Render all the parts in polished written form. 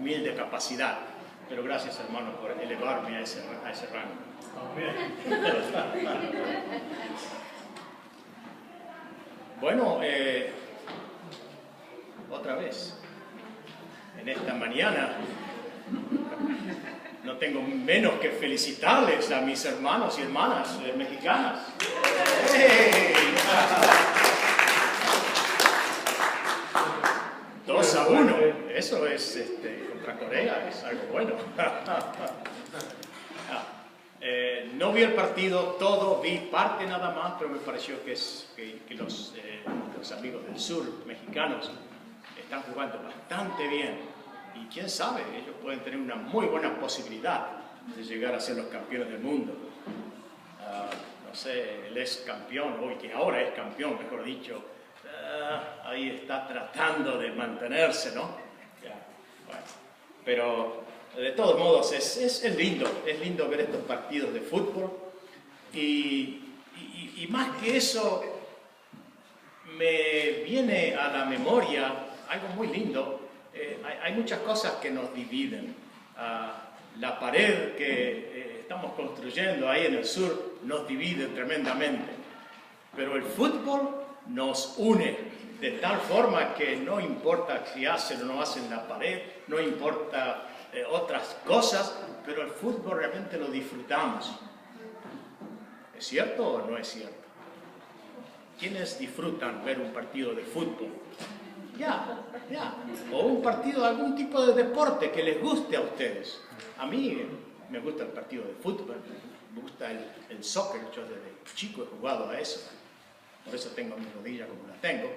humilde capacidad. Pero gracias, hermano, por elevarme a ese rango. Bueno, otra vez, en esta mañana, no tengo menos que felicitarles a mis hermanos y hermanas mexicanas. ¡Hey! 2-1, eso es contra Corea, es algo bueno. No vi el partido todo, vi parte nada más, pero me pareció que los amigos del sur mexicanos están jugando bastante bien. Y quién sabe, ellos pueden tener una muy buena posibilidad de llegar a ser los campeones del mundo. No sé, el ex campeón, o que ahora es campeón, mejor dicho, ahí está tratando de mantenerse, ¿no? Bueno, pero de todos modos es lindo ver estos partidos de fútbol y más que eso me viene a la memoria algo muy lindo. Hay muchas cosas que nos dividen. La pared que estamos construyendo ahí en el sur nos divide tremendamente, pero el fútbol nos une de tal forma que no importa si hacen o no hacen la pared, no importa otras cosas, pero el fútbol realmente lo disfrutamos. ¿Es cierto o no es cierto? ¿Quiénes disfrutan ver un partido de fútbol? Ya. O un partido de algún tipo de deporte que les guste a ustedes. A mí me gusta el partido de fútbol, me gusta el soccer, yo desde chico he jugado a eso. Por eso tengo mi rodilla como la tengo.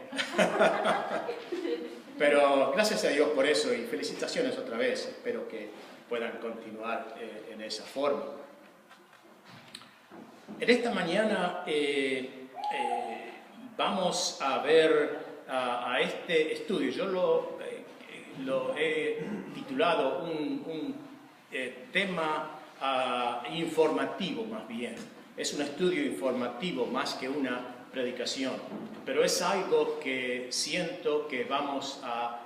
Pero gracias a Dios por eso y felicitaciones otra vez. Espero que puedan continuar en esa forma. En esta mañana vamos a ver a este estudio. Yo lo he titulado un tema informativo más bien. Es un estudio informativo más que una predicación, pero es algo que siento que vamos a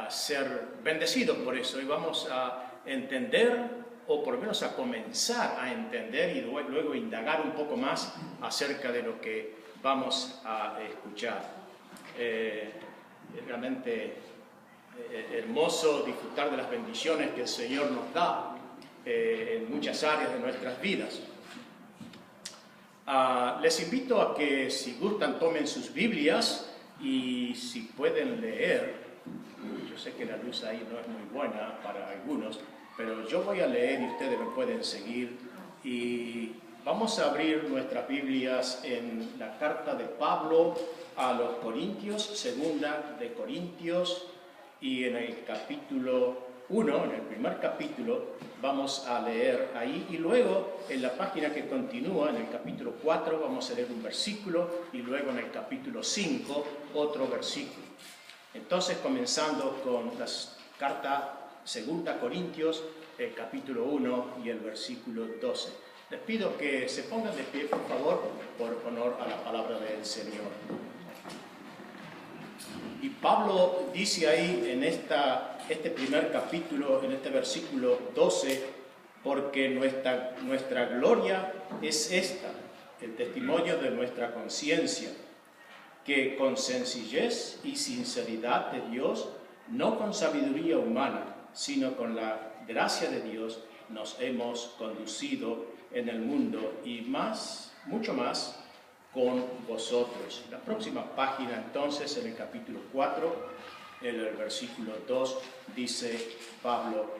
ser bendecidos por eso y vamos a entender, o por lo menos a comenzar a entender y luego indagar un poco más acerca de lo que vamos a escuchar. Es realmente hermoso disfrutar de las bendiciones que el Señor nos da en muchas áreas de nuestras vidas. Les invito a que, si gustan, tomen sus Biblias y si pueden leer. Yo sé que la luz ahí no es muy buena para algunos, pero yo voy a leer y ustedes me pueden seguir. Y vamos a abrir nuestras Biblias en la carta de Pablo a los Corintios, segunda de Corintios, y en el capítulo 1, en el primer capítulo, vamos a leer ahí, y luego en la página que continúa, en el capítulo 4, vamos a leer un versículo, y luego en el capítulo 5, otro versículo. Entonces, comenzando con la carta segunda Corintios, el capítulo 1 y el versículo 12. Les pido que se pongan de pie, por favor, por honor a la palabra del Señor. Y Pablo dice ahí en este primer capítulo, en este versículo 12, porque nuestra gloria es esta, el testimonio de nuestra conciencia, que con sencillez y sinceridad de Dios, no con sabiduría humana, sino con la gracia de Dios, nos hemos conducido en el mundo y mucho más, con vosotros. La próxima página, entonces, en el capítulo 4, en el versículo 2, dice Pablo: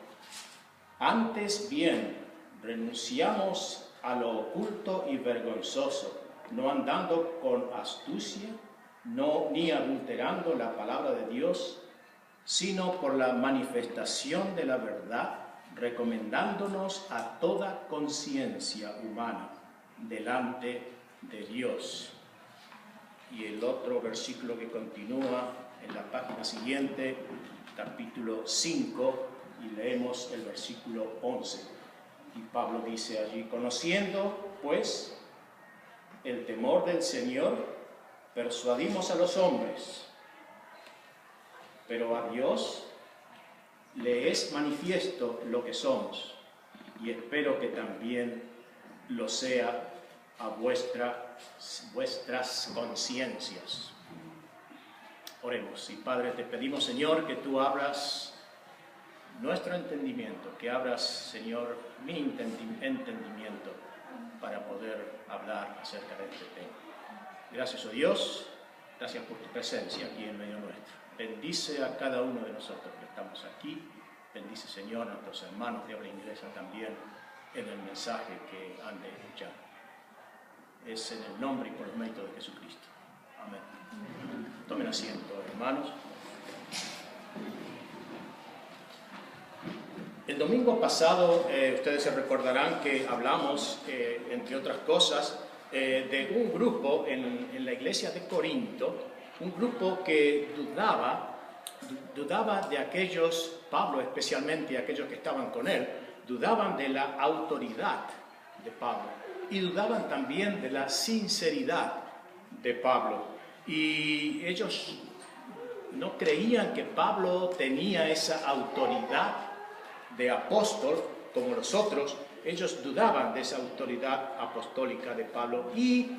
antes bien, renunciamos a lo oculto y vergonzoso, no andando con astucia, ni adulterando la palabra de Dios, sino por la manifestación de la verdad, recomendándonos a toda conciencia humana delante de Dios. Y el otro versículo que continúa en la página siguiente, capítulo 5, y leemos el versículo 11. Y Pablo dice allí: conociendo, pues, el temor del Señor, persuadimos a los hombres, pero a Dios le es manifiesto lo que somos, y espero que también lo sea a vuestras conciencias. Oremos. Y Padre, te pedimos, Señor, que tú abras nuestro entendimiento, que abras, Señor, mi entendimiento para poder hablar acerca de este tema. Gracias, oh Dios, gracias por tu presencia aquí en medio nuestro. Bendice a cada uno de nosotros que estamos aquí. Bendice, Señor, a nuestros hermanos de habla inglesa también en el mensaje que han de escuchar. Es en el nombre y por el mérito de Jesucristo. Amén. Tomen asiento, hermanos. El domingo pasado, ustedes se recordarán que hablamos, entre otras cosas, de un grupo en la iglesia de Corinto, un grupo que dudaba de aquellos, Pablo especialmente, aquellos que estaban con él, dudaban de la autoridad de Pablo y dudaban también de la sinceridad de Pablo. Y ellos no creían que Pablo tenía esa autoridad de apóstol como los otros. Ellos dudaban de esa autoridad apostólica de Pablo. Y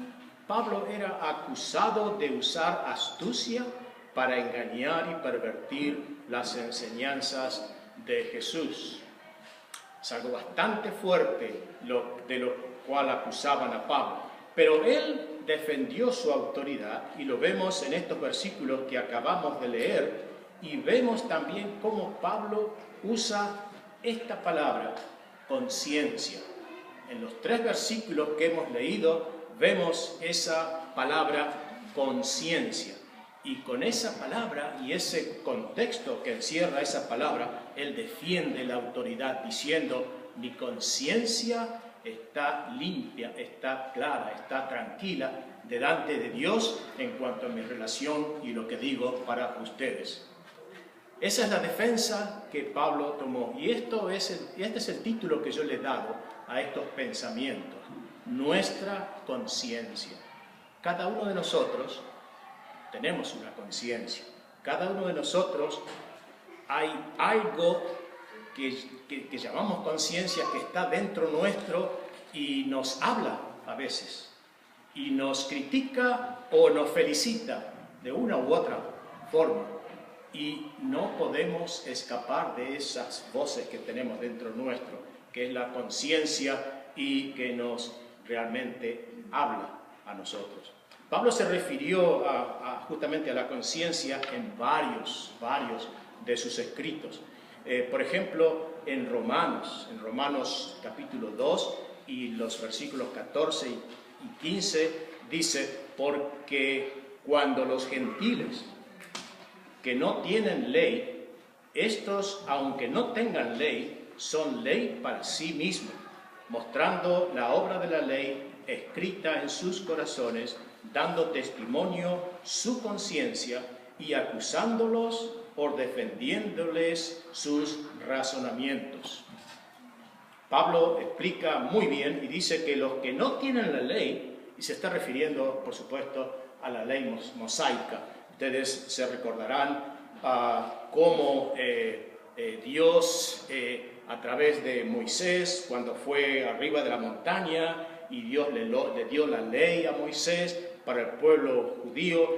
Pablo era acusado de usar astucia para engañar y pervertir las enseñanzas de Jesús. Es algo bastante fuerte de lo cual acusaban a Pablo. Pero él defendió su autoridad y lo vemos en estos versículos que acabamos de leer, y vemos también cómo Pablo usa esta palabra, conciencia. En los 3 versículos que hemos leído vemos esa palabra conciencia, y con esa palabra y ese contexto que encierra esa palabra, él defiende la autoridad diciendo: mi conciencia está limpia, está clara, está tranquila delante de Dios en cuanto a mi relación y lo que digo para ustedes. Esa es la defensa que Pablo tomó, y este es el título que yo le he dado a estos pensamientos: nuestra conciencia. Cada uno de nosotros tenemos una conciencia. Cada uno de nosotros hay algo que llamamos conciencia, que está dentro nuestro y nos habla a veces, y nos critica o nos felicita de una u otra forma, y no podemos escapar de esas voces que tenemos dentro nuestro, que es la conciencia y que nos realmente habla a nosotros. Pablo se refirió justamente a la conciencia en varios de sus escritos. Por ejemplo, en Romanos capítulo 2 y los versículos 14 y 15, dice: porque cuando los gentiles que no tienen ley, estos, aunque no tengan ley, son ley para sí mismos, mostrando la obra de la ley escrita en sus corazones, dando testimonio su conciencia y acusándolos por defendiéndoles sus razonamientos. Pablo explica muy bien y dice que los que no tienen la ley, y se está refiriendo, por supuesto, a la ley mosaica. Ustedes se recordarán cómo Dios, a través de Moisés, cuando fue arriba de la montaña, y Dios le dio la ley a Moisés para el pueblo judío.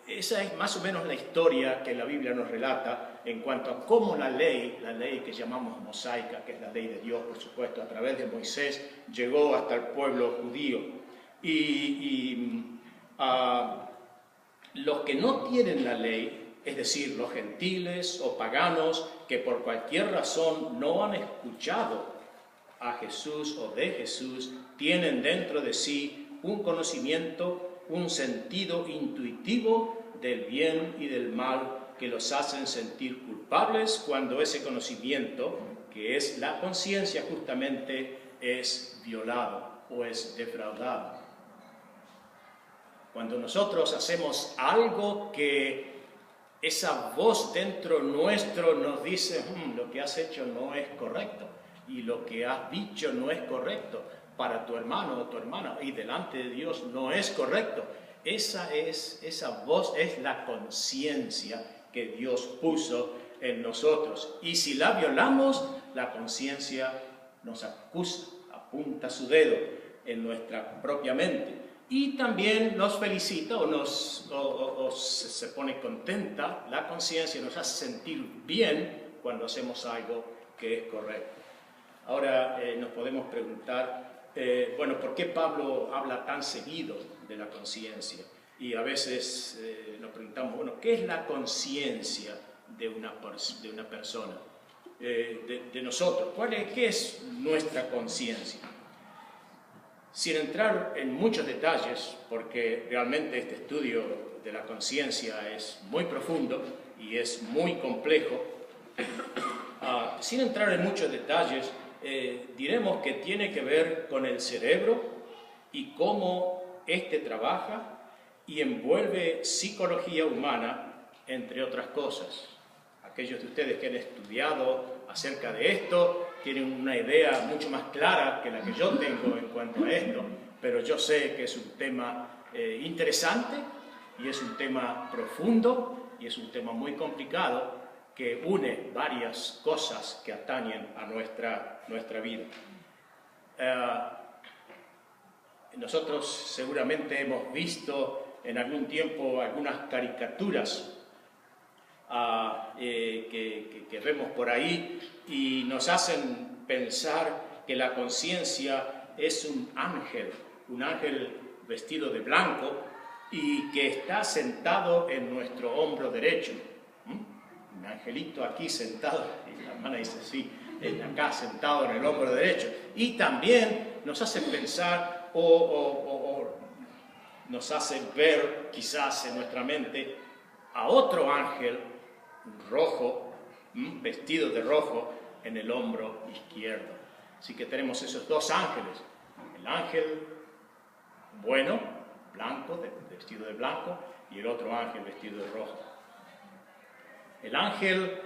Esa es más o menos la historia que la Biblia nos relata en cuanto a cómo la ley que llamamos mosaica, que es la ley de Dios, por supuesto, a través de Moisés, llegó hasta el pueblo judío. Los que no tienen la ley, es decir, los gentiles o paganos que por cualquier razón no han escuchado a Jesús o de Jesús, tienen dentro de sí un conocimiento, un sentido intuitivo del bien y del mal que los hacen sentir culpables cuando ese conocimiento, que es la conciencia justamente, es violado o es defraudado. Cuando nosotros hacemos algo que esa voz dentro nuestro nos dice: lo que has hecho no es correcto, y lo que has dicho no es correcto para tu hermano o tu hermana, y delante de Dios no es correcto. Esa voz es la conciencia que Dios puso en nosotros. Y si la violamos, la conciencia nos acusa, apunta su dedo en nuestra propia mente. Y también nos felicita o se pone contenta, la conciencia nos hace sentir bien cuando hacemos algo que es correcto. Ahora nos podemos preguntar, bueno, ¿por qué Pablo habla tan seguido de la conciencia? Y a veces nos preguntamos, bueno, ¿qué es la conciencia de una persona? De nosotros. ¿Qué es nuestra conciencia? Sin entrar en muchos detalles, porque realmente este estudio de la conciencia es muy profundo y es muy complejo, sin entrar en muchos detalles, diremos que tiene que ver con el cerebro y cómo éste trabaja y envuelve psicología humana, entre otras cosas. Aquellos de ustedes que han estudiado acerca de esto tienen una idea mucho más clara que la que yo tengo en cuanto a esto, pero yo sé que es un tema interesante y es un tema profundo y es un tema muy complicado que une varias cosas que atañen a nuestra vida. Nosotros seguramente hemos visto en algún tiempo algunas caricaturas que vemos por ahí y nos hacen pensar que la conciencia es un ángel vestido de blanco y que está sentado en nuestro hombro derecho. Un angelito aquí sentado, y la hermana dice sí, acá sentado en el hombro derecho. Y también nos hace pensar o nos hace ver quizás en nuestra mente a otro ángel rojo, vestido de rojo, en el hombro izquierdo. Así que tenemos esos dos ángeles, el ángel bueno, blanco, vestido de blanco, y el otro ángel vestido de rojo. El ángel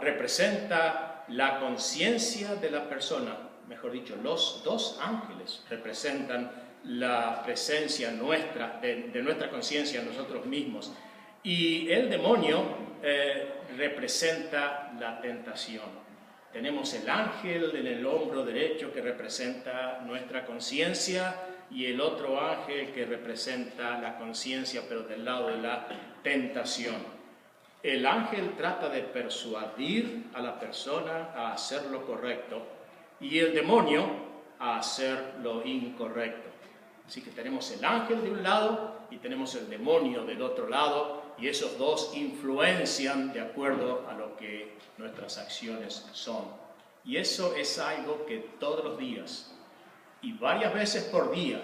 representa la conciencia de la persona, mejor dicho, los dos ángeles representan la presencia nuestra, de nuestra conciencia en nosotros mismos. Y el demonio representa la tentación. Tenemos el ángel en el hombro derecho que representa nuestra conciencia y el otro ángel que representa la conciencia, pero del lado de la tentación. El ángel trata de persuadir a la persona a hacer lo correcto y el demonio a hacer lo incorrecto. Así que tenemos el ángel de un lado y tenemos el demonio del otro lado, y esos dos influencian de acuerdo a lo que nuestras acciones son. Y eso es algo que todos los días y varias veces por día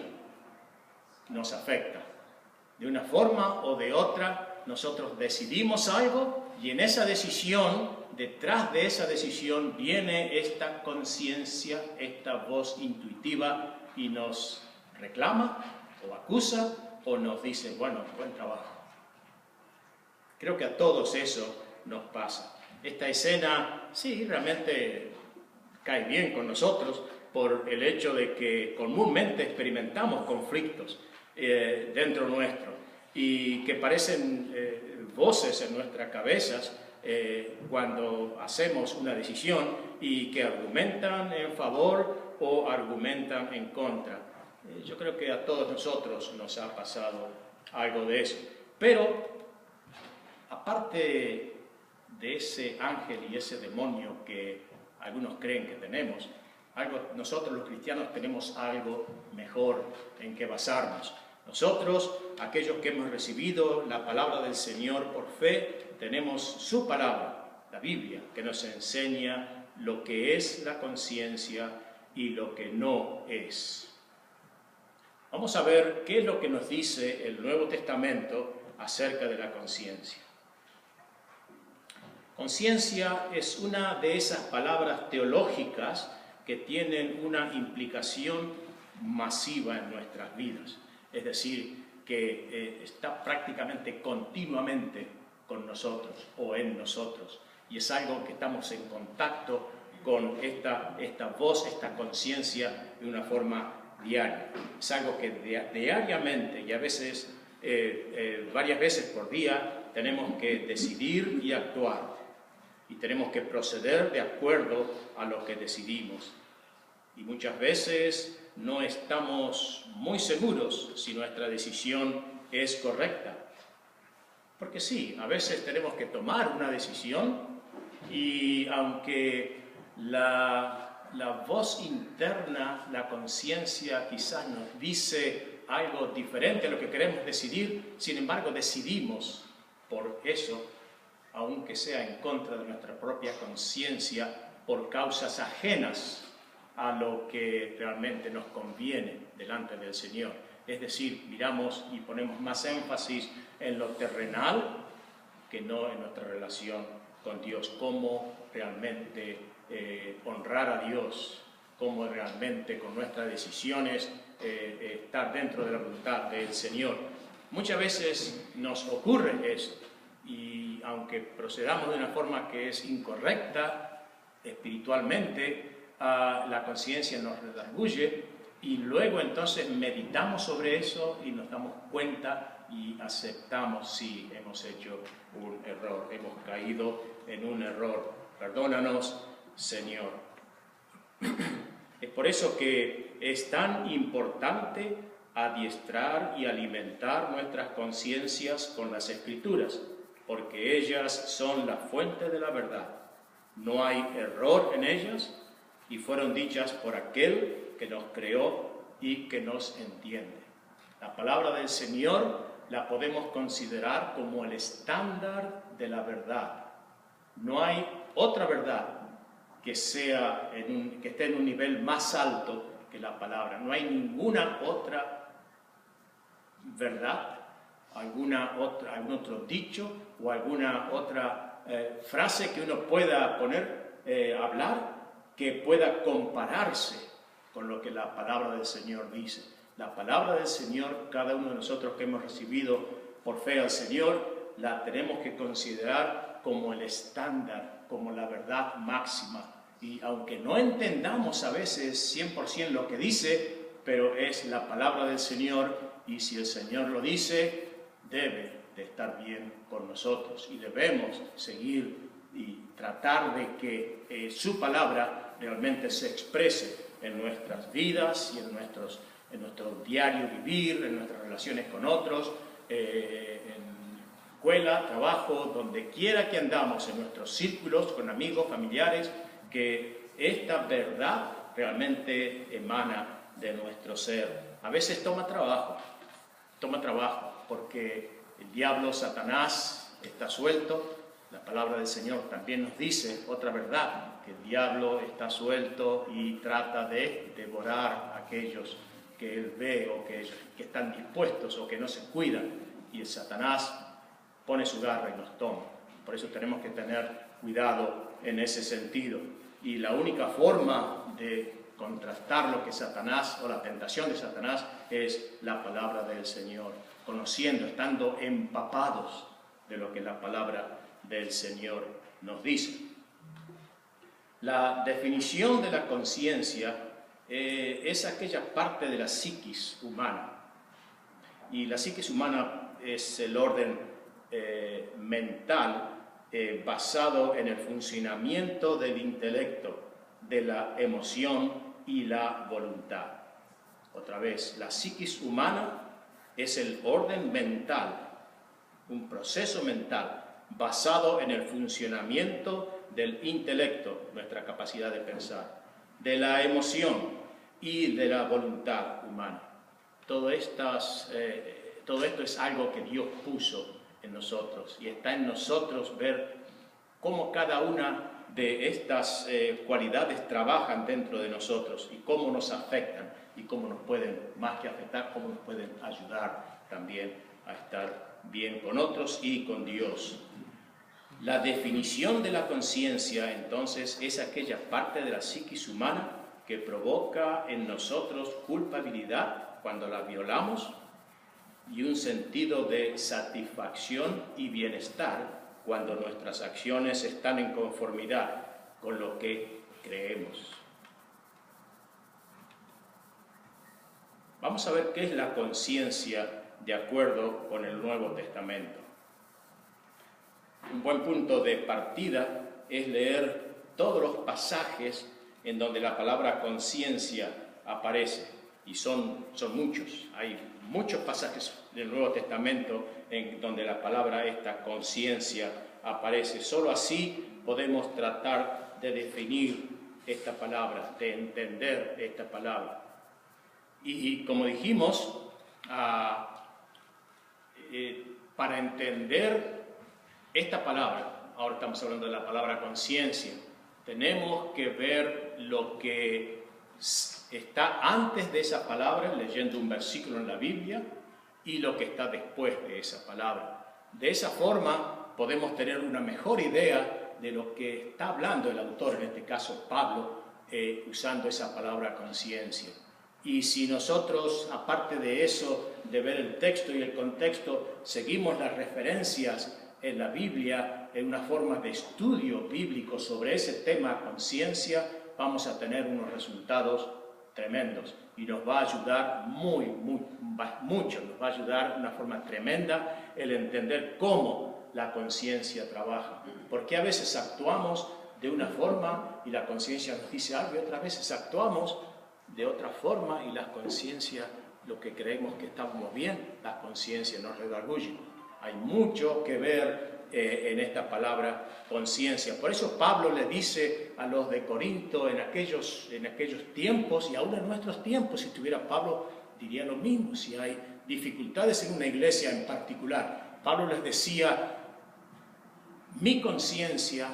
nos afecta. De una forma o de otra, nosotros decidimos algo y en esa decisión, detrás de esa decisión, viene esta conciencia, esta voz intuitiva y nos reclama o acusa o nos dice, bueno, buen trabajo. Creo que a todos eso nos pasa. Esta escena, sí, realmente cae bien con nosotros por el hecho de que comúnmente experimentamos conflictos dentro nuestro y que parecen voces en nuestras cabezas cuando hacemos una decisión y que argumentan en favor o argumentan en contra. Yo creo que a todos nosotros nos ha pasado algo de eso. Pero aparte de ese ángel y ese demonio que algunos creen que tenemos, nosotros los cristianos tenemos algo mejor en que basarnos. Nosotros, aquellos que hemos recibido la palabra del Señor por fe, tenemos su palabra, la Biblia, que nos enseña lo que es la conciencia y lo que no es. Vamos a ver qué es lo que nos dice el Nuevo Testamento acerca de la conciencia. Conciencia es una de esas palabras teológicas que tienen una implicación masiva en nuestras vidas. Es decir, que está prácticamente continuamente con nosotros o en nosotros. Y es algo que estamos en contacto con esta voz, esta conciencia de una forma diaria. Es algo que diariamente y a veces varias veces por día tenemos que decidir y actuar. y tenemos que proceder de acuerdo a lo que decidimos. Y muchas veces no estamos muy seguros si nuestra decisión es correcta. Porque sí, a veces tenemos que tomar una decisión y aunque la voz interna, la conciencia quizás nos dice algo diferente a lo que queremos decidir, sin embargo decidimos por eso, aunque sea en contra de nuestra propia conciencia, por causas ajenas a lo que realmente nos conviene delante del Señor. Es decir, miramos y ponemos más énfasis en lo terrenal que no en nuestra relación con Dios, cómo realmente honrar a Dios, cómo realmente con nuestras decisiones estar dentro de la voluntad del Señor. Muchas veces nos ocurre eso, y aunque procedamos de una forma que es incorrecta espiritualmente, la conciencia nos redarguye y luego entonces meditamos sobre eso y nos damos cuenta y aceptamos si hemos hecho un error, hemos caído en un error. Perdónanos, Señor. Es por eso que es tan importante adiestrar y alimentar nuestras conciencias con las Escrituras, porque ellas son la fuente de la verdad. No hay error en ellas y fueron dichas por aquel que nos creó y que nos entiende. La palabra del Señor la podemos considerar como el estándar de la verdad. No hay otra verdad que esté en un nivel más alto que la palabra. No hay ninguna otra verdad, algún otro dicho o alguna otra frase que uno pueda hablar que pueda compararse con lo que la palabra del Señor dice. La palabra del Señor, cada uno de nosotros que hemos recibido por fe al Señor, la tenemos que considerar como el estándar, como la verdad máxima. Y aunque no entendamos a veces 100% lo que dice, pero es la palabra del Señor, y si el Señor lo dice, debe de estar bien con nosotros. Y debemos seguir y tratar de que su palabra realmente se exprese en nuestras vidas y en nuestro diario vivir, en nuestras relaciones con otros, en escuela, trabajo, donde quiera que andamos, en nuestros círculos, con amigos, familiares, que esta verdad realmente emana de nuestro ser. A veces toma trabajo, porque el diablo, Satanás, está suelto. La palabra del Señor también nos dice otra verdad, que el diablo está suelto y trata de devorar a aquellos que él ve o que están dispuestos o que no se cuidan, y el Satanás pone su garra y nos toma. Por eso tenemos que tener cuidado en ese sentido. Y la única forma de contrastar lo que Satanás o la tentación de Satanás es la palabra del Señor, conociendo, estando empapados de lo que la palabra del Señor nos dice. La definición de la conciencia es aquella parte de la psiquis humana. Y la psiquis humana es el orden mental basado en el funcionamiento del intelecto, de la emoción y la voluntad. Otra vez, la psiquis humana es el orden mental, un proceso mental basado en el funcionamiento del intelecto, nuestra capacidad de pensar, de la emoción y de la voluntad humana. Todo esto es algo que Dios puso en nosotros, y está en nosotros ver cómo cada una de estas cualidades trabajan dentro de nosotros y cómo nos afectan y cómo nos pueden, más que afectar, cómo nos pueden ayudar también a estar bien con otros y con Dios. La definición de la conciencia, entonces, es aquella parte de la psiquis humana que provoca en nosotros culpabilidad cuando la violamos y un sentido de satisfacción y bienestar cuando nuestras acciones están en conformidad con lo que creemos. Vamos a ver qué es la conciencia de acuerdo con el Nuevo Testamento. Un buen punto de partida es leer todos los pasajes en donde la palabra conciencia aparece. Y son muchos. Hay muchos pasajes del Nuevo Testamento en donde la palabra esta conciencia aparece. Solo así podemos tratar de definir esta palabra, de entender esta palabra. Y como dijimos, para entender esta palabra, ahora estamos hablando de la palabra conciencia, tenemos que ver lo que está antes de esa palabra, leyendo un versículo en la Biblia, y lo que está después de esa palabra. De esa forma podemos tener una mejor idea de lo que está hablando el autor, en este caso Pablo, usando esa palabra conciencia. Y si nosotros, aparte de eso, de ver el texto y el contexto, seguimos las referencias en la Biblia, en una forma de estudio bíblico sobre ese tema conciencia, vamos a tener unos resultados tremendos y nos va a ayudar mucho, nos va a ayudar de una forma tremenda el entender cómo la conciencia trabaja. Porque a veces actuamos de una forma y la conciencia nos dice algo, y otras veces actuamos de otra forma y la conciencia, lo que creemos que estamos bien, la conciencia nos redarguye. Hay mucho que ver en esta palabra conciencia. Por eso Pablo le dice a los de Corinto en aquellos tiempos, y aún en nuestros tiempos, si estuviera Pablo, diría lo mismo. Si hay dificultades en una iglesia en particular, Pablo les decía: mi conciencia,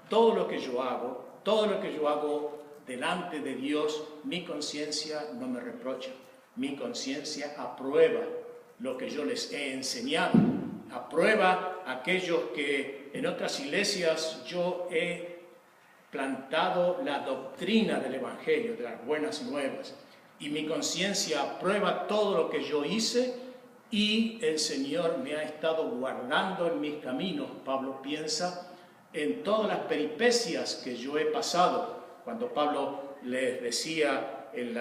todo lo que yo hago delante de Dios, mi conciencia no me reprocha. Mi conciencia aprueba lo que yo les he enseñado. Aprueba aquellos que en otras iglesias yo he plantado la doctrina del Evangelio, de las buenas nuevas. Y mi conciencia aprueba todo lo que yo hice, y el Señor me ha estado guardando en mis caminos. Pablo piensa en todas las peripecias que yo he pasado. Cuando Pablo les decía en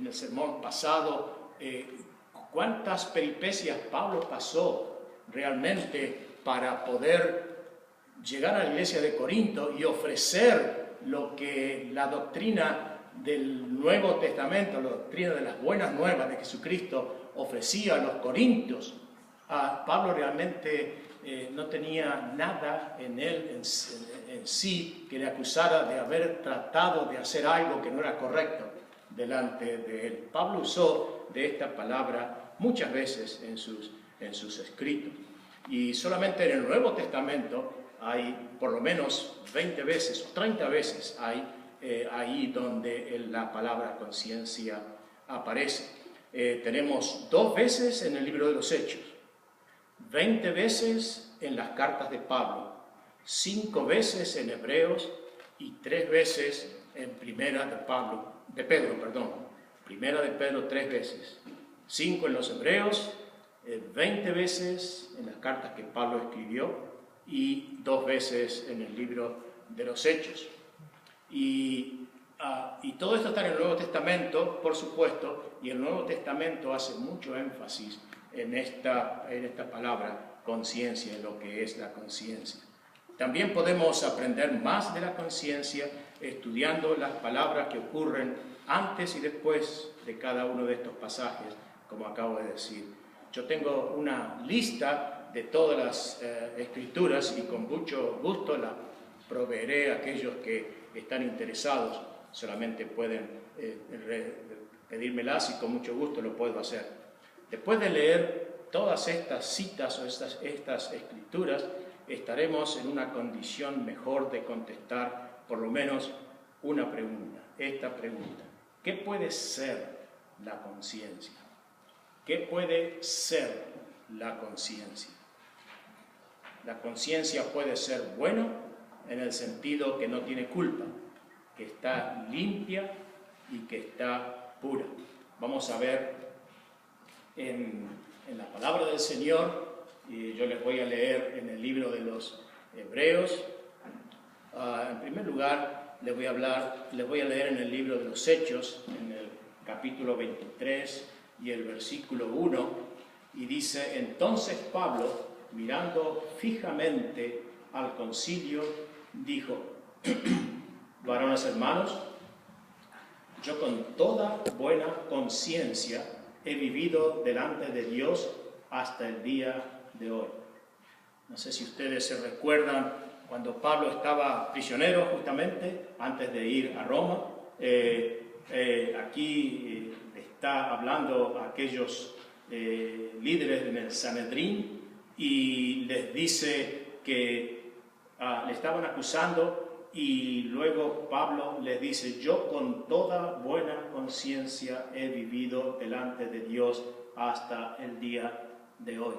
el sermón pasado, cuántas peripecias Pablo pasó realmente para poder llegar a la iglesia de Corinto y ofrecer lo que la doctrina del Nuevo Testamento, la doctrina de las buenas nuevas de Jesucristo ofrecía a los corintios. Pablo realmente no tenía nada en él en sí que le acusara de haber tratado de hacer algo que no era correcto delante de él. Pablo usó de esta palabra muchas veces en sus escritos. Y solamente en el Nuevo Testamento hay por lo menos 20 veces o 30 veces ahí donde la palabra conciencia aparece. Tenemos 2 veces en el libro de los Hechos, 20 veces en las cartas de Pablo, 5 veces en Hebreos y 3 veces en Primera de Pedro 3 veces, 5 en los Hebreos, 20 veces en las cartas que Pablo escribió y 2 veces en el libro de los Hechos. Y todo esto está en el Nuevo Testamento, por supuesto, y el Nuevo Testamento hace mucho énfasis en esta palabra conciencia, en lo que es la conciencia. También podemos aprender más de la conciencia estudiando las palabras que ocurren antes y después de cada uno de estos pasajes, como acabo de decir. Yo tengo una lista de todas las escrituras y con mucho gusto la proveeré a aquellos que están interesados. Solamente pueden pedírmelas y con mucho gusto lo puedo hacer. Después de leer todas estas citas o estas escrituras, estaremos en una condición mejor de contestar por lo menos una pregunta. Esta pregunta: ¿qué puede ser la conciencia? ¿Qué puede ser la conciencia? La conciencia puede ser buena en el sentido que no tiene culpa, que está limpia y que está pura. Vamos a ver en la palabra del Señor, y yo les voy a leer en el libro de los Hebreos. En primer lugar, les voy a leer en el libro de los Hechos, en el capítulo 23 y el versículo 1, y dice: entonces Pablo, mirando fijamente al concilio, dijo: varones hermanos, yo con toda buena conciencia he vivido delante de Dios hasta el día de hoy. No sé si ustedes se recuerdan cuando Pablo estaba prisionero justamente antes de ir a Roma. Aquí está hablando a aquellos líderes en el Sanedrín y les dice que le estaban acusando, y luego Pablo les dice: yo con toda buena conciencia he vivido delante de Dios hasta el día de hoy.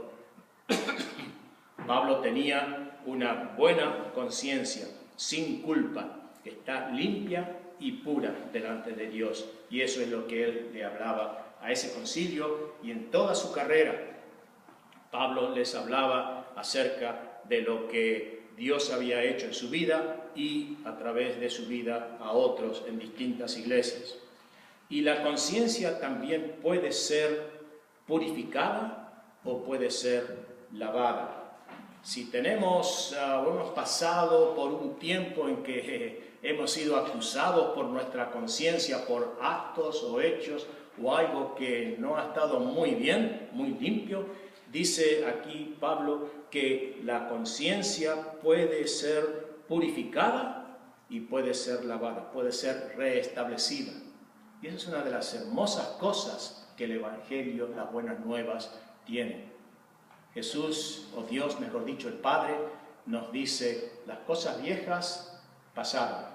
Pablo tenía una buena conciencia, sin culpa, que está limpia y pura delante de Dios. Y eso es lo que él le hablaba a ese concilio, y en toda su carrera Pablo les hablaba acerca de lo que Dios había hecho en su vida y a través de su vida a otros en distintas iglesias. Y la conciencia también puede ser purificada o puede ser lavada. Si tenemos o hemos pasado por un tiempo en que hemos sido acusados por nuestra conciencia por actos o hechos o algo que no ha estado muy bien, muy limpio, dice aquí Pablo que la conciencia puede ser purificada y puede ser lavada, puede ser restablecida. Y esa es una de las hermosas cosas que el Evangelio, las buenas nuevas, tiene. Jesús, o Dios, mejor dicho, el Padre, nos dice: las cosas viejas pasaron.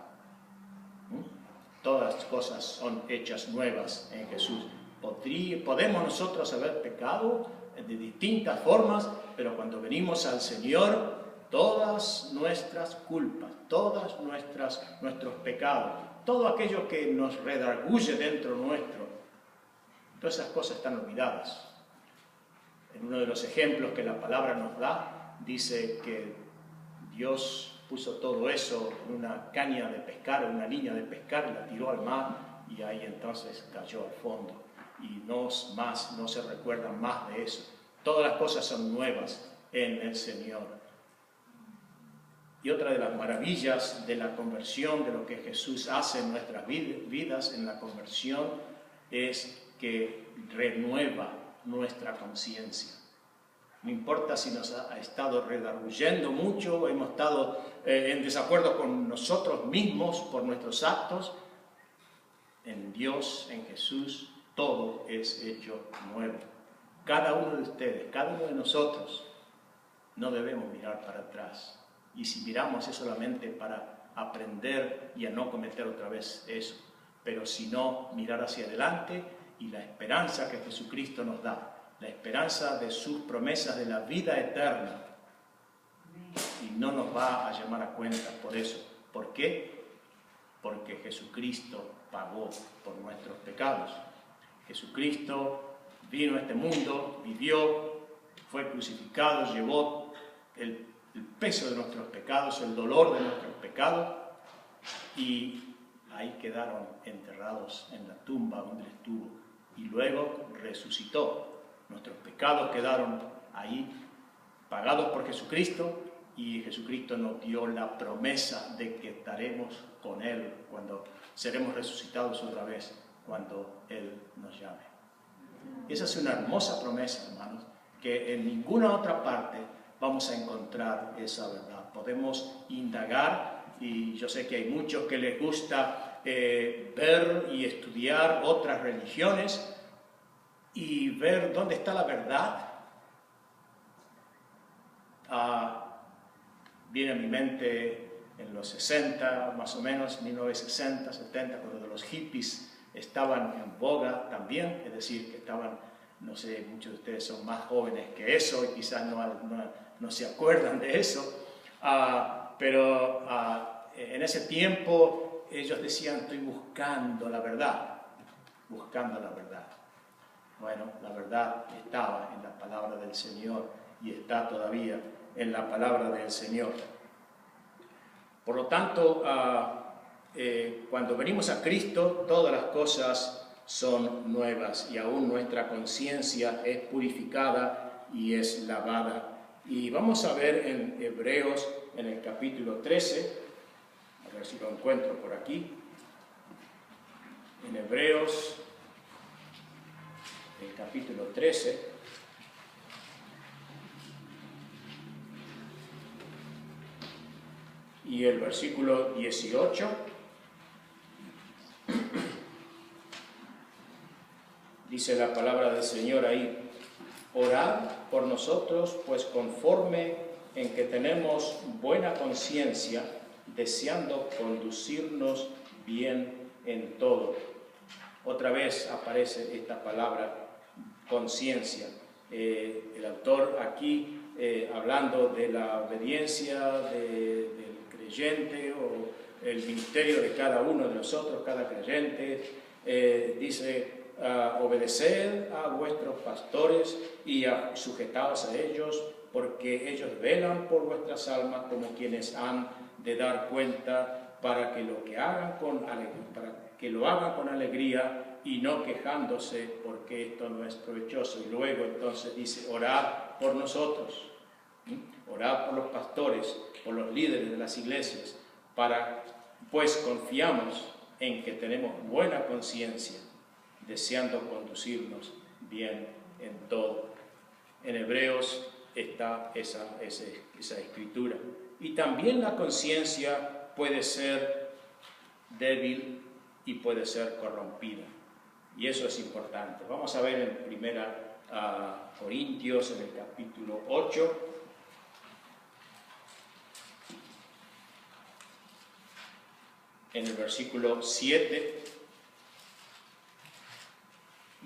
Todas las cosas son hechas nuevas en Jesús. Podemos nosotros haber pecado de distintas formas, pero cuando venimos al Señor, todas nuestras culpas, todos nuestros pecados, todo aquello que nos redarguye dentro nuestro, todas esas cosas están olvidadas. En uno de los ejemplos que la palabra nos da, dice que Dios puso todo eso en una caña de pescar, en una línea de pescar, y la tiró al mar, y ahí entonces cayó al fondo. Y no se recuerdan más de eso. Todas las cosas son nuevas en el Señor. Y otra de las maravillas de la conversión, de lo que Jesús hace en nuestras vidas en la conversión, es que renueva nuestra conciencia. No importa si nos ha estado redarguyendo mucho, hemos estado en desacuerdo con nosotros mismos por nuestros actos, en Dios, en Jesús, todo es hecho nuevo. Cada uno de ustedes, cada uno de nosotros, no debemos mirar para atrás. Y si miramos es solamente para aprender y a no cometer otra vez eso. Pero si no, mirar hacia adelante y la esperanza que Jesucristo nos da, la esperanza de sus promesas de la vida eterna. Y no nos va a llamar a cuenta por eso. ¿Por qué? Porque Jesucristo pagó por nuestros pecados. Jesucristo vino a este mundo, vivió, fue crucificado, llevó el peso de nuestros pecados, el dolor de nuestros pecados, y ahí quedaron enterrados en la tumba donde Él estuvo, y luego resucitó. Nuestros pecados quedaron ahí pagados por Jesucristo, y Jesucristo nos dio la promesa de que estaremos con Él cuando seremos resucitados otra vez, cuando Él nos llame. Esa es una hermosa promesa, hermanos, que en ninguna otra parte vamos a encontrar esa verdad. Podemos indagar, y yo sé que hay muchos que les gusta ver y estudiar otras religiones y ver dónde está la verdad. Viene a mi mente en los 60, más o menos, 1960, 70, cuando los hippies estaban en boga también, es decir, que estaban, no sé, muchos de ustedes son más jóvenes que eso y quizás no se acuerdan de eso, pero en ese tiempo ellos decían: estoy buscando la verdad, buscando la verdad. Bueno, la verdad estaba en la palabra del Señor y está todavía en la palabra del Señor. Por lo tanto, cuando venimos a Cristo, todas las cosas son nuevas y aún nuestra conciencia es purificada y es lavada. Y vamos a ver en Hebreos, en el capítulo 13, lo encuentro por aquí, en Hebreos, el capítulo 13, y el versículo 18, dice la palabra del Señor ahí: orad por nosotros, pues conforme en que tenemos buena conciencia, deseando conducirnos bien en todo. Otra vez aparece esta palabra conciencia. El autor aquí, hablando de la obediencia del creyente o el ministerio de cada uno de nosotros, cada creyente, dice: obedeced a vuestros pastores y sujetaos a ellos, porque ellos velan por vuestras almas como quienes han de dar cuenta, para que lo hagan con alegría y no quejándose, porque esto no es provechoso. Y luego entonces dice: orad por nosotros, orad por los pastores, por los líderes de las iglesias, pues confiamos en que tenemos buena conciencia, deseando conducirnos bien en todo. En Hebreos está esa escritura. Y también la conciencia puede ser débil y puede ser corrompida. Y eso es importante. Vamos a ver en primera Corintios, en el capítulo 8. En el versículo 7.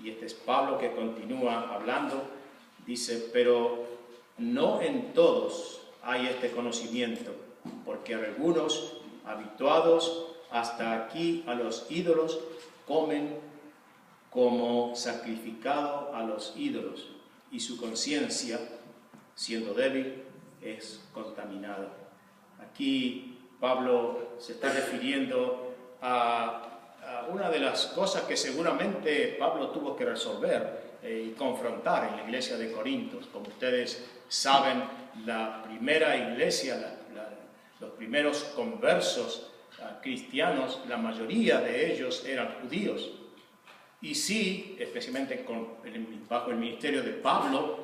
Y este es Pablo que continúa hablando. Dice: pero no en todos hay este conocimiento, porque algunos, habituados hasta aquí a los ídolos, comen como sacrificado a los ídolos, y su conciencia, siendo débil, es contaminada. Aquí Pablo se está refiriendo a una de las cosas que seguramente Pablo tuvo que resolver y confrontar en la iglesia de Corintios. Como ustedes saben, la primera iglesia, los primeros conversos cristianos, la mayoría de ellos eran judíos. Y sí, especialmente bajo el ministerio de Pablo,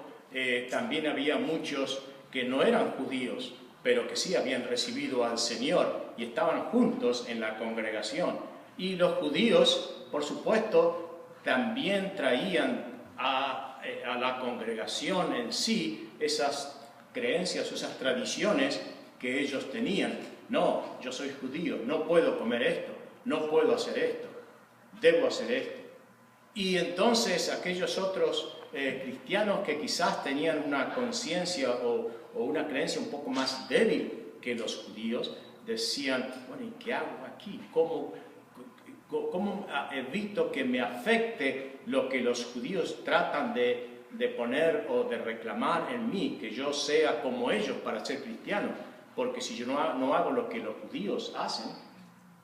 también había muchos que no eran judíos, pero que sí habían recibido al Señor y estaban juntos en la congregación. Y los judíos, por supuesto, también traían a la congregación en sí esas creencias, esas tradiciones que ellos tenían. No, yo soy judío, no puedo comer esto, no puedo hacer esto, debo hacer esto. Y entonces aquellos otros cristianos que quizás tenían una conciencia o una creencia un poco más débil que los judíos, decían: bueno, ¿y qué hago aquí? ¿Cómo evito que me afecte lo que los judíos tratan de poner o de reclamar en mí, que yo sea como ellos para ser cristiano? Porque si yo no hago lo que los judíos hacen,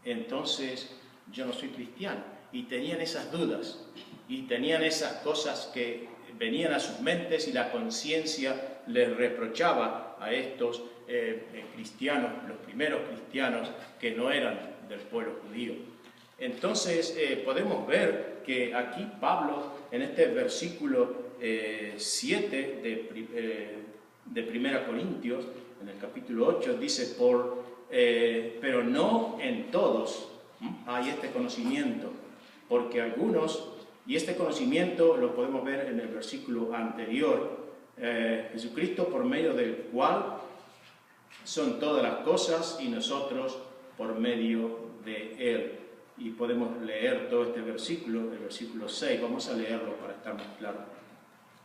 entonces yo no soy cristiano. Y tenían esas dudas, y tenían esas cosas que venían a sus mentes, y la conciencia les reprochaba a estos cristianos, los primeros cristianos que no eran del pueblo judío. Entonces podemos ver que aquí Pablo, en este versículo 7 de 1 Corintios, en el capítulo 8, dice: pero no en todos hay este conocimiento, porque algunos, y este conocimiento lo podemos ver en el versículo anterior, Jesucristo, por medio del cual son todas las cosas, y nosotros por medio de Él. Y podemos leer todo este versículo, el versículo 6, vamos a leerlo para estar más claro.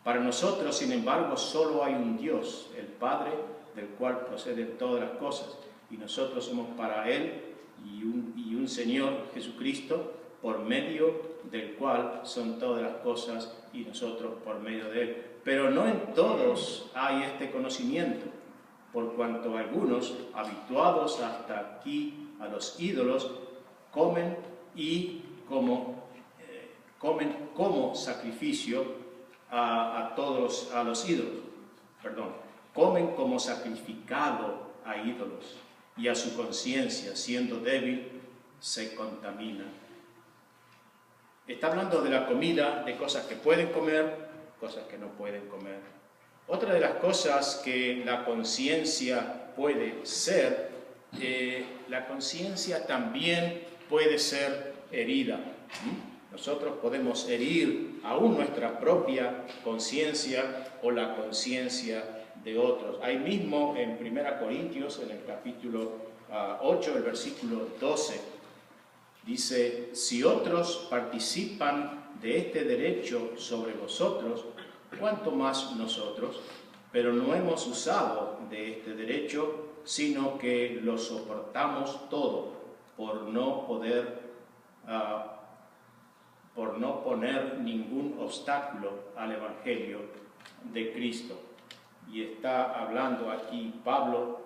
Para nosotros, sin embargo, solo hay un Dios, el Padre, del cual proceden todas las cosas, y nosotros somos para Él y un Señor, Jesucristo, por medio del cual son todas las cosas, y nosotros por medio de Él. Pero no en todos hay este conocimiento, por cuanto algunos, habituados hasta aquí a los ídolos, comen como sacrificio a los ídolos. Comen como sacrificado a ídolos, y a su conciencia, siendo débil, se contamina. Está hablando de la comida, de cosas que pueden comer, cosas que no pueden comer. Otra de las cosas que la conciencia puede ser, la conciencia también puede ser herida. Nosotros podemos herir aún nuestra propia conciencia o la conciencia de otros. Ahí mismo en 1 Corintios, en el capítulo 8, el versículo 12, dice: si otros participan de este derecho sobre vosotros, ¿cuánto más nosotros? Pero no hemos usado de este derecho, sino que lo soportamos todo por no poner ningún obstáculo al Evangelio de Cristo. Y está hablando aquí Pablo,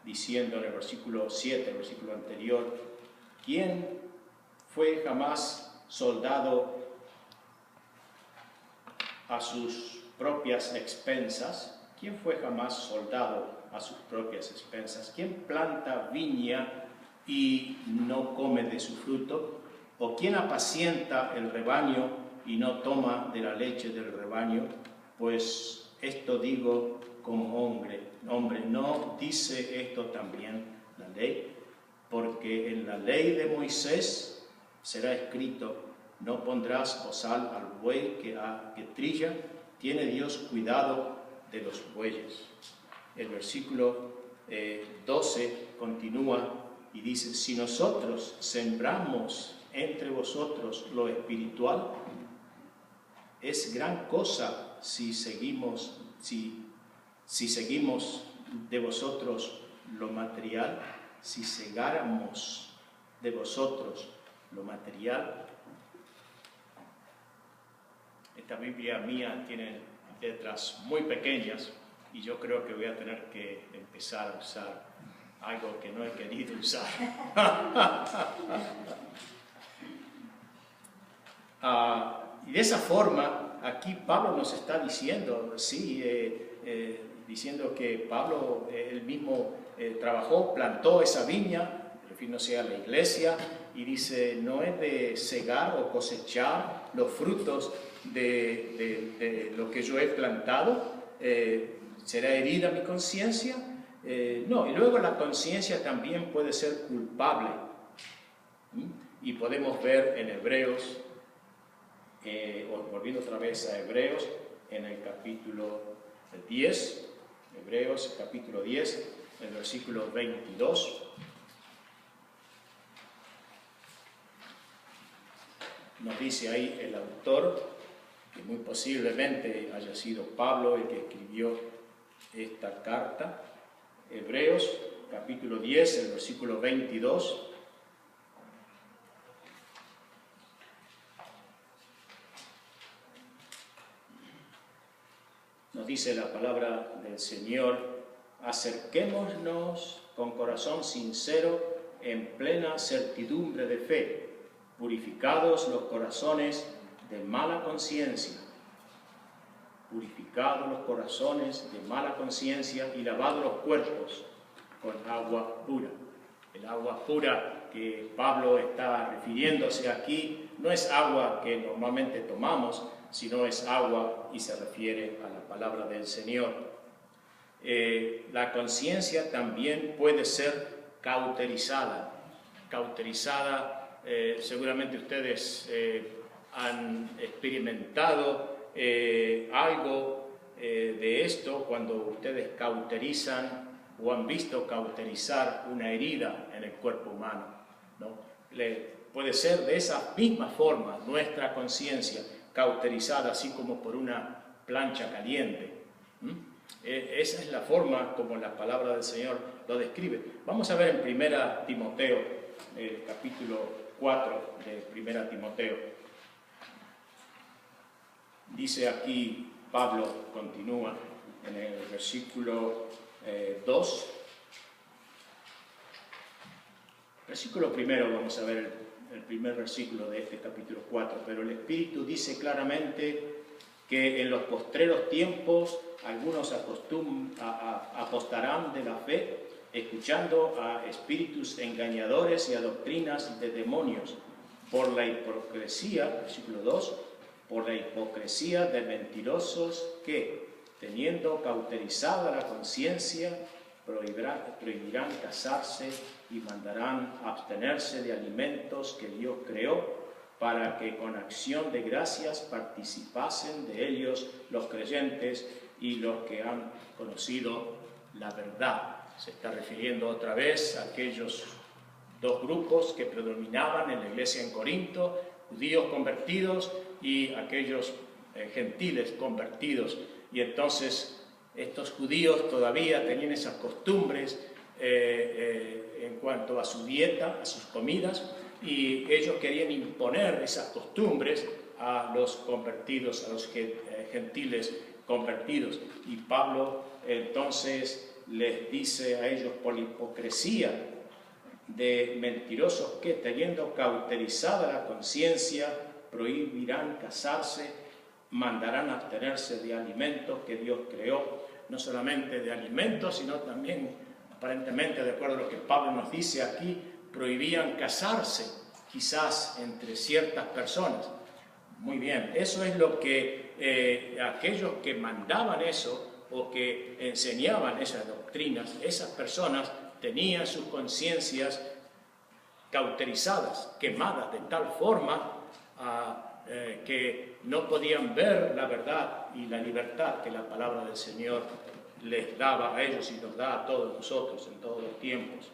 diciendo en el versículo 7, el versículo anterior: ¿quién fue jamás soldado a sus propias expensas? ¿Quién fue jamás soldado a sus propias expensas? ¿Quién planta viña y no come de su fruto? ¿O quién apacienta el rebaño y no toma de la leche del rebaño? Pues esto digo como hombre, ¿no dice esto también la ley? Porque en la ley de Moisés será escrito: no pondrás bozal al buey que trilla, tiene Dios cuidado de los bueyes. El versículo 12 continúa y dice: si nosotros sembramos entre vosotros lo espiritual, es gran cosa si seguimos de vosotros lo material, si segáramos de vosotros lo material. Esta Biblia mía tiene letras muy pequeñas y yo creo que voy a tener que empezar a usar algo que no he querido usar. Y de esa forma, aquí Pablo nos está diciendo, diciendo que Pablo él mismo trabajó, plantó esa viña, refiriéndose a la iglesia, y dice: no es de cegar o cosechar los frutos de lo que yo he plantado, ¿será herida mi conciencia? No, y luego la conciencia también puede ser culpable. Y podemos ver en Hebreos, volviendo otra vez a Hebreos, en el capítulo 10, Hebreos capítulo 10, el versículo 22. Nos dice ahí el autor, que muy posiblemente haya sido Pablo el que escribió esta carta. Hebreos capítulo 10, el versículo 22. Nos dice la palabra del Señor: acerquémonos con corazón sincero, en plena certidumbre de fe, purificados los corazones de mala conciencia, purificados los corazones de mala conciencia y lavados los cuerpos con agua pura. El agua pura que Pablo está refiriéndose aquí no es agua que normalmente tomamos, sino es agua y se refiere a la palabra del Señor. La conciencia también puede ser cauterizada. Seguramente ustedes han experimentado algo de esto cuando ustedes cauterizan o han visto cauterizar una herida en el cuerpo humano, ¿no? Puede ser de esa misma forma nuestra conciencia cauterizada, así como por una plancha caliente. Esa es la forma como la palabra del Señor lo describe. Vamos a ver en 1 Timoteo, el capítulo 4 de 1 Timoteo. Dice aquí, Pablo continúa en el versículo 2. Versículo primero, vamos a ver el primer versículo de este capítulo 4. Pero el Espíritu dice claramente que en los postreros tiempos algunos apostarán de la fe, escuchando a espíritus engañadores y a doctrinas de demonios, por la hipocresía, versículo 2, por la hipocresía de mentirosos que, teniendo cauterizada la conciencia, prohibirán casarse y mandarán abstenerse de alimentos que Dios creó, para que con acción de gracias participasen de ellos los creyentes y los que han conocido la verdad. Se está refiriendo otra vez a aquellos dos grupos que predominaban en la iglesia en Corinto, judíos convertidos y aquellos gentiles convertidos. Y entonces estos judíos todavía tenían esas costumbres en cuanto a su dieta, a sus comidas, y ellos querían imponer esas costumbres a los convertidos, a los gentiles convertidos. Y Pablo entonces les dice a ellos, por la hipocresía de mentirosos que, teniendo cauterizada la conciencia, prohibirán casarse, mandarán abstenerse de alimentos que Dios creó, no solamente de alimentos, sino también, aparentemente, de acuerdo a lo que Pablo nos dice aquí, prohibían casarse, quizás entre ciertas personas. Muy bien, eso es lo que aquellos que mandaban eso o que enseñaban esas doctrinas, esas personas tenían sus conciencias cauterizadas, quemadas de tal forma que no podían ver la verdad y la libertad que la palabra del Señor les daba a ellos y nos da a todos nosotros en todos los tiempos.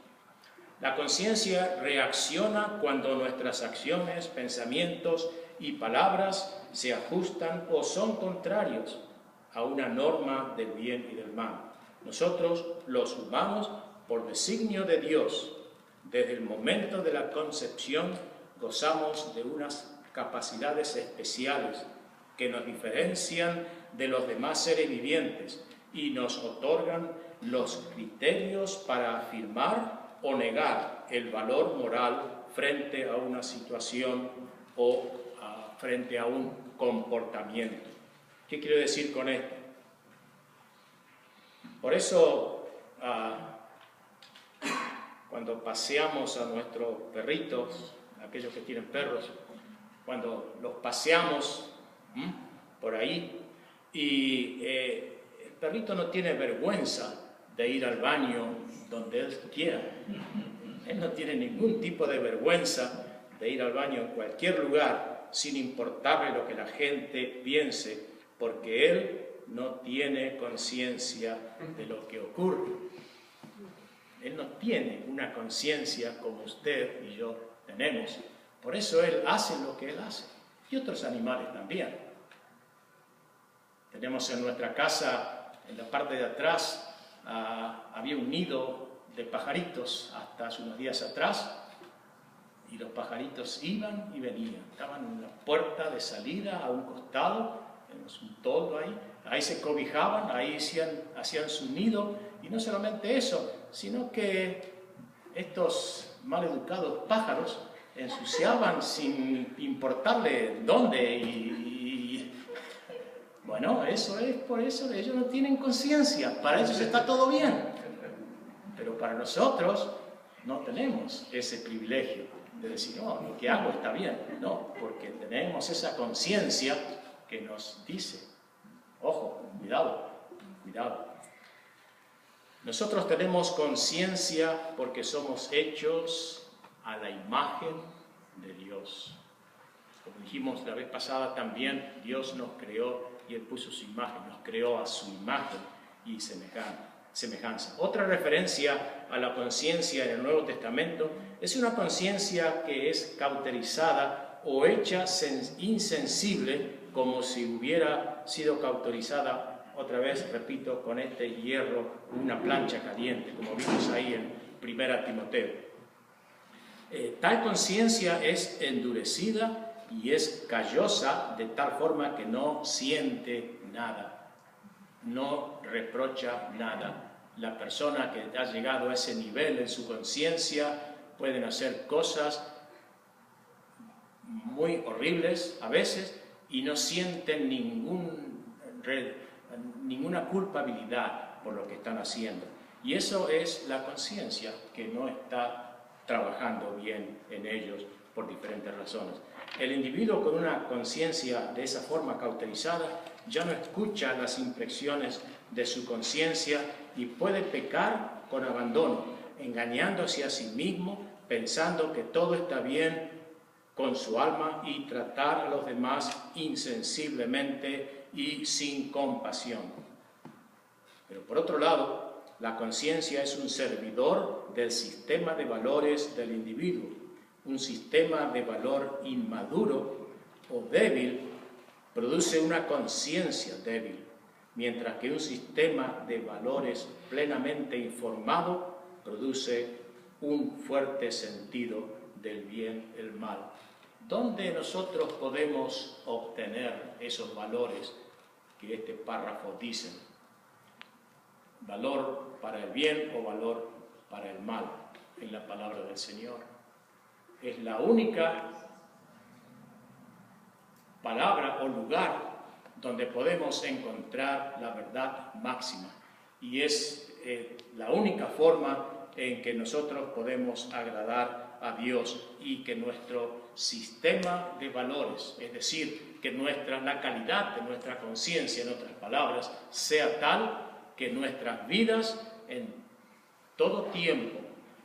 La conciencia reacciona cuando nuestras acciones, pensamientos y palabras se ajustan o son contrarios a una norma del bien y del mal. Nosotros, los humanos, por designio de Dios, desde el momento de la concepción, gozamos de unas capacidades especiales que nos diferencian de los demás seres vivientes y nos otorgan los criterios para afirmar o negar el valor moral frente a una situación o frente a un comportamiento. ¿Qué quiero decir con esto? Por eso, cuando paseamos a nuestros perritos, aquellos que tienen perros, cuando los paseamos por ahí y el perrito no tiene vergüenza de ir al baño donde él quiera. Él no tiene ningún tipo de vergüenza de ir al baño en cualquier lugar, sin importarle lo que la gente piense, porque él no tiene conciencia de lo que ocurre. Él no tiene una conciencia como usted y yo tenemos. Por eso él hace lo que él hace. Y otros animales también. Tenemos en nuestra casa, en la parte de atrás, había un nido de pajaritos hasta hace unos días atrás, y los pajaritos iban y venían, estaban en la puerta de salida a un costado, tenemos un toldo ahí se cobijaban, ahí hacían su nido, y no solamente eso, sino que estos maleducados pájaros ensuciaban sin importarle dónde, bueno, eso es por eso que ellos no tienen conciencia, para ellos está todo bien, pero para nosotros no tenemos ese privilegio de decir, no, lo que hago está bien, no, porque tenemos esa conciencia que nos dice, ojo, cuidado, cuidado. Nosotros tenemos conciencia porque somos hechos a la imagen de Dios. Como dijimos la vez pasada también, Dios nos creó y Él puso su imagen, nos creó a su imagen y semejanza. Otra referencia a la conciencia en el Nuevo Testamento es una conciencia que es cauterizada o hecha insensible, como si hubiera sido cauterizada, otra vez, repito, con este hierro, una plancha caliente, como vimos ahí en 1 Timoteo. Tal conciencia es endurecida y es callosa de tal forma que no siente nada, no reprocha nada. La persona que ha llegado a ese nivel en su conciencia pueden hacer cosas muy horribles a veces y no sienten ninguna culpabilidad por lo que están haciendo. Y eso es la conciencia que no está trabajando bien en ellos por diferentes razones. El individuo con una conciencia de esa forma cauterizada ya no escucha las impresiones de su conciencia y puede pecar con abandono, engañándose a sí mismo, pensando que todo está bien con su alma y tratar a los demás insensiblemente y sin compasión. Pero por otro lado, la conciencia es un servidor del sistema de valores del individuo. Un sistema de valor inmaduro o débil produce una conciencia débil, mientras que un sistema de valores plenamente informado produce un fuerte sentido del bien y el mal. ¿Dónde nosotros podemos obtener esos valores que este párrafo dice? ¿Valor para el bien o valor para el mal? En la palabra del Señor. Es la única palabra o lugar donde podemos encontrar la verdad máxima. Y es la única forma en que nosotros podemos agradar a Dios y que nuestro sistema de valores, es decir, que la calidad de nuestra conciencia, en otras palabras, sea tal que nuestras vidas en todo tiempo,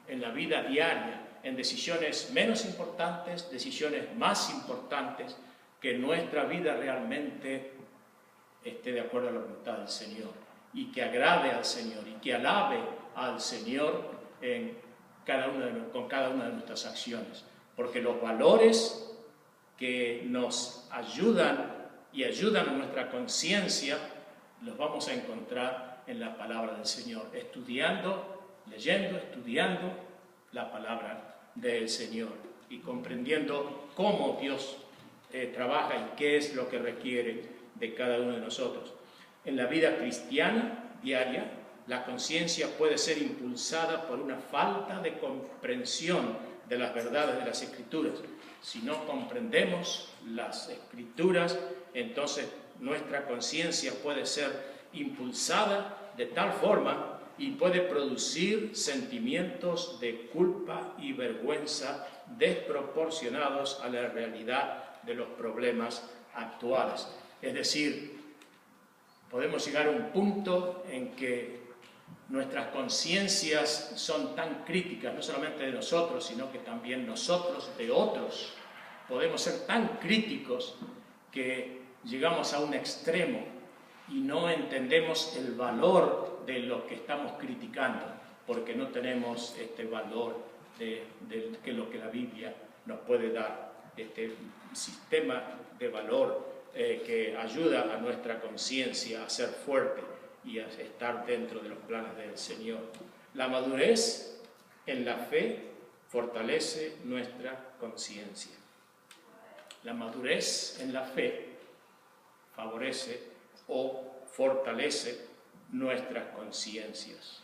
en la vida diaria, en decisiones menos importantes, decisiones más importantes, que nuestra vida realmente esté de acuerdo a la voluntad del Señor y que agrade al Señor y que alabe al Señor con cada una de nuestras acciones. Porque los valores que nos ayudan y ayudan a nuestra conciencia los vamos a encontrar en la palabra del Señor, leyendo, estudiando la palabra del Señor y comprendiendo cómo Dios trabaja y qué es lo que requiere de cada uno de nosotros. En la vida cristiana diaria, la conciencia puede ser impulsada por una falta de comprensión de las verdades de las Escrituras. Si no comprendemos las Escrituras, entonces nuestra conciencia puede ser impulsada de tal forma y puede producir sentimientos de culpa y vergüenza desproporcionados a la realidad de los problemas actuales. Es decir, podemos llegar a un punto en que nuestras conciencias son tan críticas, no solamente de nosotros, sino que también nosotros de otros. Podemos ser tan críticos que llegamos a un extremo y no entendemos el valor de lo que estamos criticando, porque no tenemos este valor de lo que la Biblia nos puede dar, este sistema de valor que ayuda a nuestra conciencia a ser fuerte y a estar dentro de los planes del Señor. La madurez en la fe fortalece nuestra conciencia. La madurez en la fe favorece o fortalece nuestras conciencias.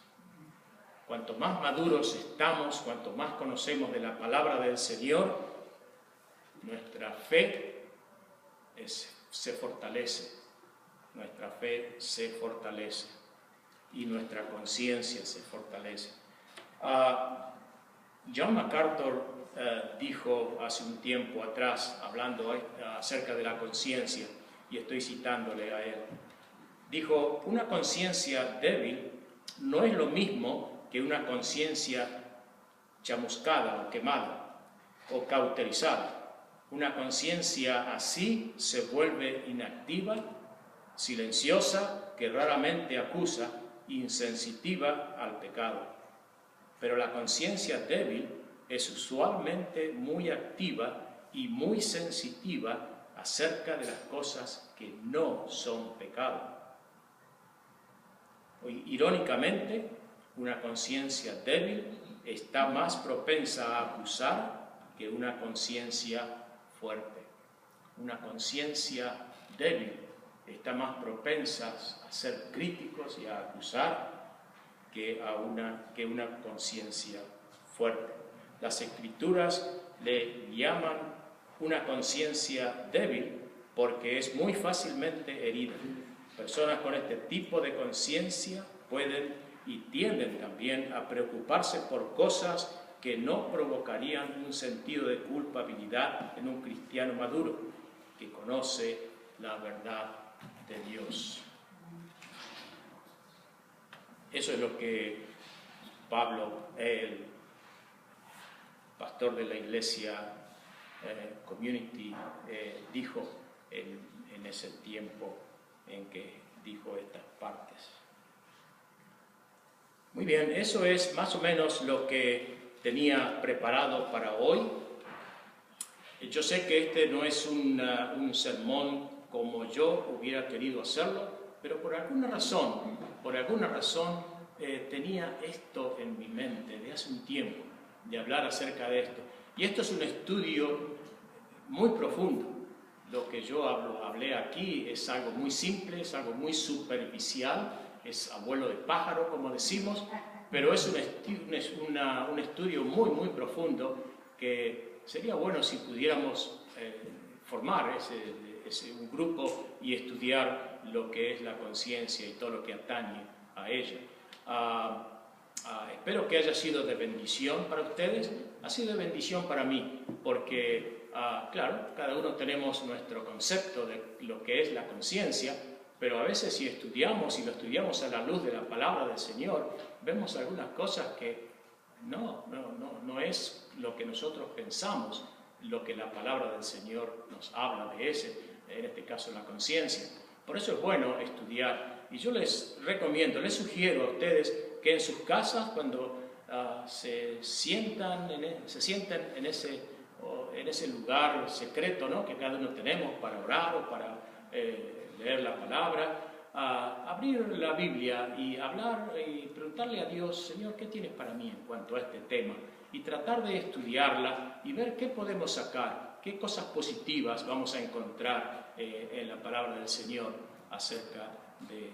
Cuanto más maduros estamos, cuanto más conocemos de la palabra del Señor, nuestra fe se fortalece. Nuestra fe se fortalece y nuestra conciencia se fortalece. John MacArthur dijo hace un tiempo atrás, hablando acerca de la conciencia, y estoy citándole a él, dijo: una conciencia débil no es lo mismo que una conciencia chamuscada o quemada o cauterizada. Una conciencia así se vuelve inactiva, silenciosa, que raramente acusa, insensitiva al pecado. Pero la conciencia débil es usualmente muy activa y muy sensitiva acerca de las cosas que no son pecado. Irónicamente, una conciencia débil está más propensa a acusar que una conciencia fuerte. Una conciencia débil está más propensa a ser críticos y a acusar que una conciencia fuerte. Las Escrituras le llaman una conciencia débil porque es muy fácilmente herida. Personas con este tipo de conciencia pueden y tienden también a preocuparse por cosas que no provocarían un sentido de culpabilidad en un cristiano maduro que conoce la verdad de Dios. Eso es lo que Pablo, el pastor de la iglesia Community, dijo en ese tiempo en que dijo estas partes. Muy bien, eso es más o menos lo que tenía preparado para hoy. Yo sé que este no es un sermón como yo hubiera querido hacerlo, pero por alguna razón tenía esto en mi mente de hace un tiempo, de hablar acerca de esto. Y esto es un estudio muy profundo. Lo que yo hablé aquí es algo muy simple, es algo muy superficial, es abuelo de pájaro, como decimos, pero es un estudio muy, muy profundo que sería bueno si pudiéramos formar un grupo y estudiar lo que es la conciencia y todo lo que atañe a ella. Espero que haya sido de bendición para ustedes. Ha sido de bendición para mí, porque, claro, cada uno tenemos nuestro concepto de lo que es la conciencia, pero a veces si estudiamos y lo estudiamos a la luz de la palabra del Señor, vemos algunas cosas que no es lo que nosotros pensamos, lo que la palabra del Señor nos habla de en este caso la conciencia. Por eso es bueno estudiar. Y yo les recomiendo, les sugiero a ustedes que en sus casas, cuando se sienten en ese lugar secreto, ¿no?, que cada uno tenemos para orar o para leer la palabra, abrir la Biblia y hablar y preguntarle a Dios: Señor, ¿qué tienes para mí en cuanto a este tema? Y tratar de estudiarla y ver qué podemos sacar, qué cosas positivas vamos a encontrar en la palabra del Señor acerca de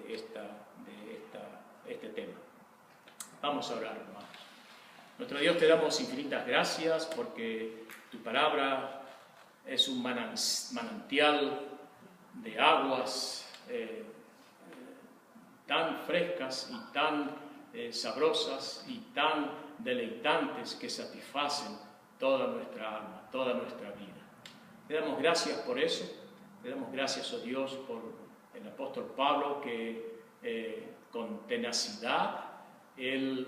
este tema. Vamos a orar, hermanos. Nuestro Dios, te damos infinitas gracias porque tu palabra es un manantial de aguas tan frescas y tan sabrosas y tan deleitantes que satisfacen toda nuestra alma, toda nuestra vida. Te damos gracias por eso. Te damos gracias, oh Dios, por el apóstol Pablo, que con tenacidad él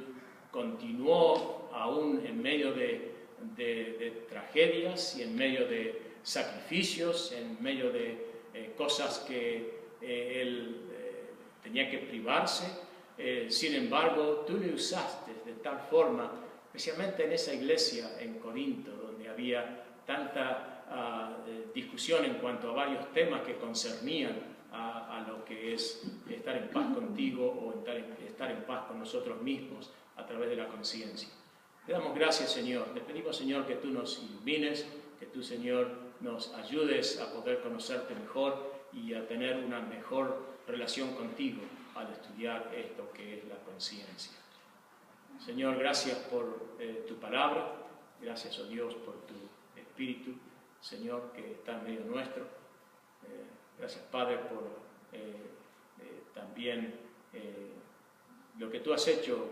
continuó aún en medio de tragedias y en medio de sacrificios, en medio de cosas que él tenía que privarse. Sin embargo, tú le usaste de tal forma, especialmente en esa iglesia en Corinto, donde había tanta discusión en cuanto a varios temas que concernían a lo que es estar en paz contigo o estar en paz con nosotros mismos a través de la conciencia. Te damos gracias, Señor. Te pedimos, Señor, que tú nos ilumines, que tú, Señor, nos ayudes a poder conocerte mejor y a tener una mejor relación contigo al estudiar esto que es la conciencia. Señor, gracias por tu palabra. Gracias, oh Dios, por tu Espíritu, Señor, que está en medio nuestro. Gracias, Padre, por también lo que tú has hecho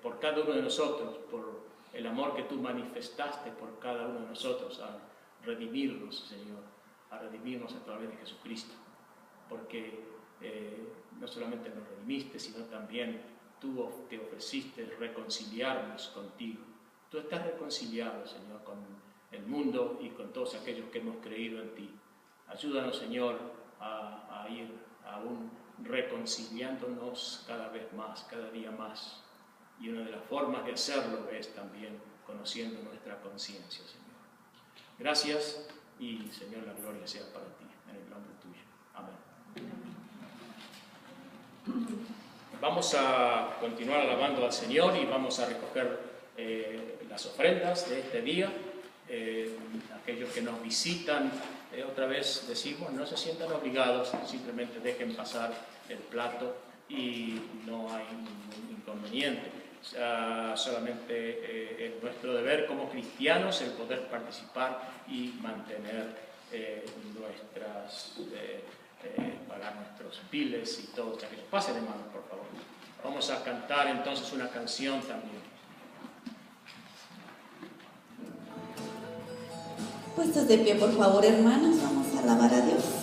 por cada uno de nosotros, por el amor que tú manifestaste por cada uno de nosotros, a redimirnos, Señor, a redimirnos a través de Jesucristo, porque no solamente nos redimiste, sino también tú te ofreciste reconciliarnos contigo. Tú estás reconciliado, Señor, con el mundo y con todos aquellos que hemos creído en ti. Ayúdanos, Señor, a ir aún reconciliándonos cada vez más, cada día más. Y una de las formas de hacerlo es también conociendo nuestra conciencia, Señor. Gracias y, Señor, la gloria sea para ti, en el nombre tuyo. Amén. Vamos a continuar alabando al Señor y vamos a recoger las ofrendas de este día. Aquellos que nos visitan, otra vez decimos, no se sientan obligados, simplemente dejen pasar el plato y no hay ningún inconveniente. Solamente es nuestro deber como cristianos el poder participar y mantener pagar nuestros biles y todos aquellos. Pasen de mano, por favor. Vamos a cantar entonces una canción también. Puestos de pie, por favor, hermanos, vamos a alabar a Dios.